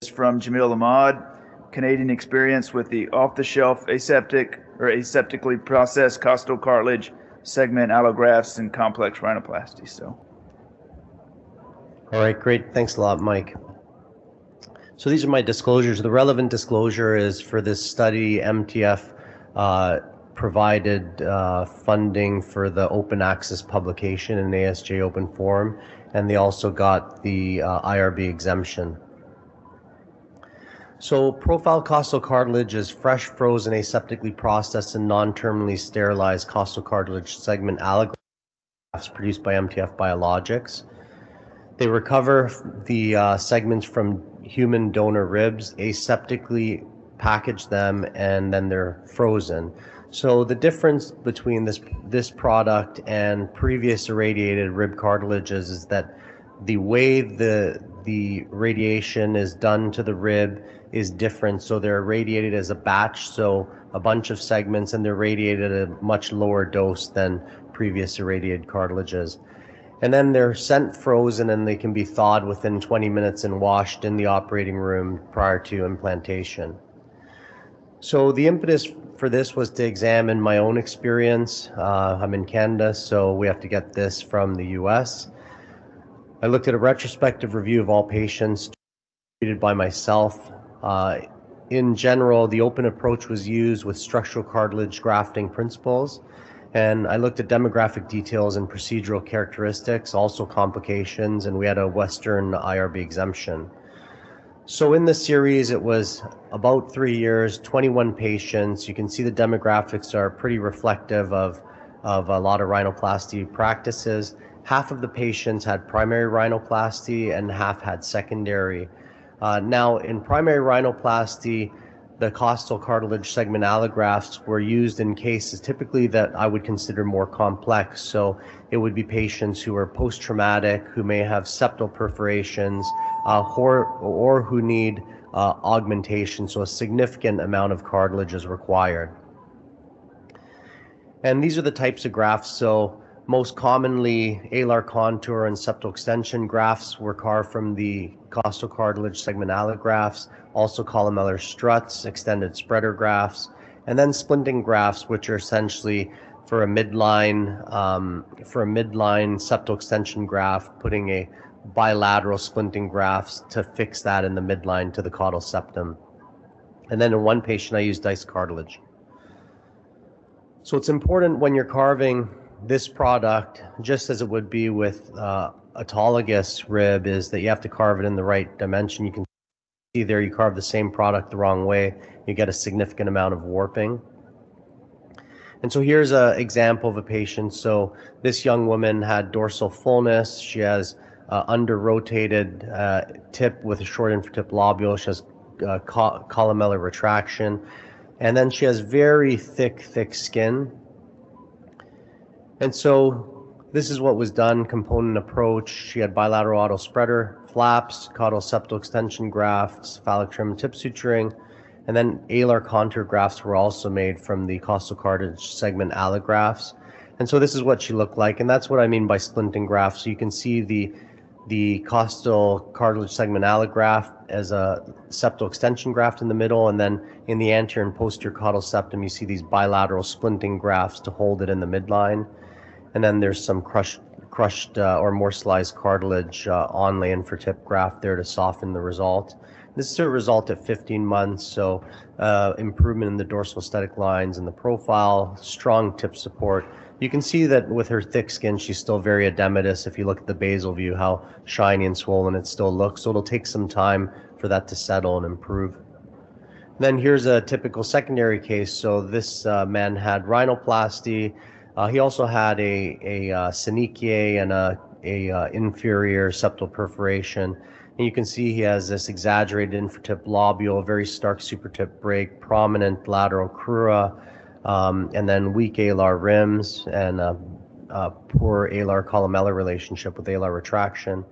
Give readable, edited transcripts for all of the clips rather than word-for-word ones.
from Jamil Ahmad, Canadian experience with the off-the-shelf aseptically processed costal cartilage segment allografts and complex rhinoplasty. So, all right, great. Thanks a lot, Mike. So these are my disclosures. The relevant disclosure is for this study, MTF provided funding for the open access publication in ASJ Open Forum, and they also got the IRB exemption. So profile costal cartilage is fresh, frozen, aseptically processed, and non-terminally sterilized costal cartilage segment allografts produced by MTF Biologics. They recover the segments from human donor ribs, aseptically package them, and then they're frozen. So the difference between this product and previous irradiated rib cartilages is that the way the radiation is done to the rib is different. So they're irradiated as a batch, so a bunch of segments, and they're radiated at a much lower dose than previous irradiated cartilages. And then they're sent frozen, and they can be thawed within 20 minutes and washed in the operating room prior to implantation. So the impetus for this was to examine my own experience. I'm in Canada, so we have to get this from the US. I looked at a retrospective review of all patients treated by myself. In general, the open approach was used with structural cartilage grafting principles, and I looked at demographic details and procedural characteristics, also complications, and we had a Western IRB exemption. So in this series, it was about 3 years, 21 patients. You can see the demographics are pretty reflective of a lot of rhinoplasty practices. Half of the patients had primary rhinoplasty and half had secondary. Now, in primary rhinoplasty, the costal cartilage segment allografts were used in cases typically that I would consider more complex. So it would be patients who are post-traumatic, who may have septal perforations, or who need augmentation, so a significant amount of cartilage is required. And these are the types of grafts. So most commonly, alar contour and septal extension grafts were carved from the costal cartilage segment allografts, also columellar struts, extended spreader grafts, and then splinting grafts, which are essentially for a midline septal extension graft, putting a bilateral splinting grafts to fix that in the midline to the caudal septum. And then in one patient, I used diced cartilage. So it's important when you're carving this product, just as it would be with autologous rib, is that you have to carve it in the right dimension. You can see there you carve the same product the wrong way, you get a significant amount of warping. And so here's an example of a patient. So this young woman had dorsal fullness. She has under-rotated tip with a short infratip lobule. She has columellar retraction. And then she has very thick skin. And so this is what was done, component approach. She had bilateral auto spreader, flaps, caudal septal extension grafts, phallic trim tip suturing, and then alar contour grafts were also made from the costal cartilage segment allografts. And so this is what she looked like, and that's what I mean by splinting grafts. So you can see the costal cartilage segment allograft as a septal extension graft in the middle, and then in the anterior and posterior caudal septum, you see these bilateral splinting grafts to hold it in the midline. And then there's some crushed or morselized cartilage onlay infratip graft there to soften the result. This is a result at 15 months, so improvement in the dorsal aesthetic lines and the profile, strong tip support. You can see that with her thick skin, she's still very edematous. If you look at the basal view, how shiny and swollen it still looks. So it'll take some time for that to settle and improve. Then here's a typical secondary case. So this man had rhinoplasty. He also had a synechiae and a inferior septal perforation. And you can see he has this exaggerated infratip lobule, very stark supertip break, prominent lateral crura, and then weak alar rims, and poor alar columellar relationship with alar retraction.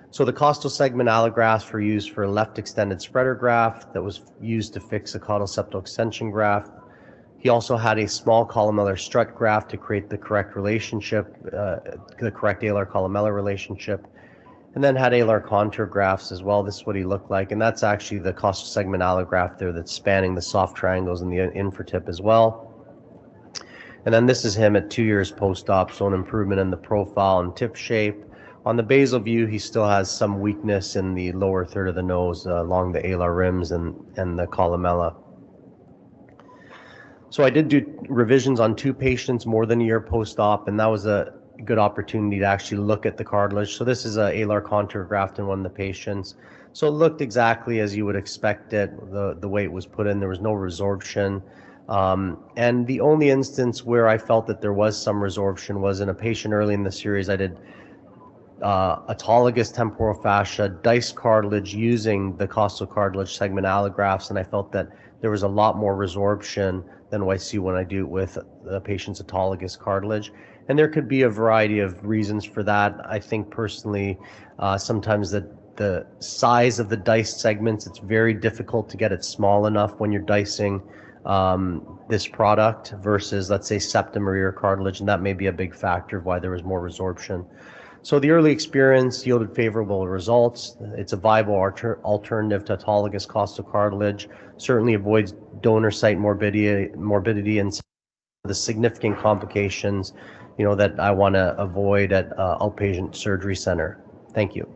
So the costal segment allografts were used for a left extended spreader graft that was used to fix a caudal septal extension graft. He also had a small columellar strut graft to create the correct relationship, the correct alar columellar relationship. and then had alar contour grafts as well. This is what he looked like, and that's actually the costal segment allograft there that's spanning the soft triangles in the infratip as well. And then this is him at 2 years post-op, so an improvement in the profile and tip shape. On the basal view, he still has some weakness in the lower third of the nose along the alar rims and the columella. So I did do revisions on 2 patients more than a year post-op, and that was a good opportunity to actually look at the cartilage. So this is a alar contour graft in one of the patients. So it looked exactly as you would expect it, the way it was put in. There was no resorption. And the only instance where I felt that there was some resorption was in a patient early in the series. I did autologous temporal fascia, diced cartilage using the costal cartilage segment allografts, and I felt that there was a lot more resorption than what I see when I do it with the patient's autologous cartilage. And there could be a variety of reasons for that. I think personally, sometimes the size of the diced segments, it's very difficult to get it small enough when you're dicing this product versus, let's say, septum or ear cartilage, and that may be a big factor of why there was more resorption. So the early experience yielded favorable results. It's a viable alternative to autologous costal cartilage. Certainly avoids donor site morbidity and the significant complications, that I want to avoid at outpatient surgery center. Thank you.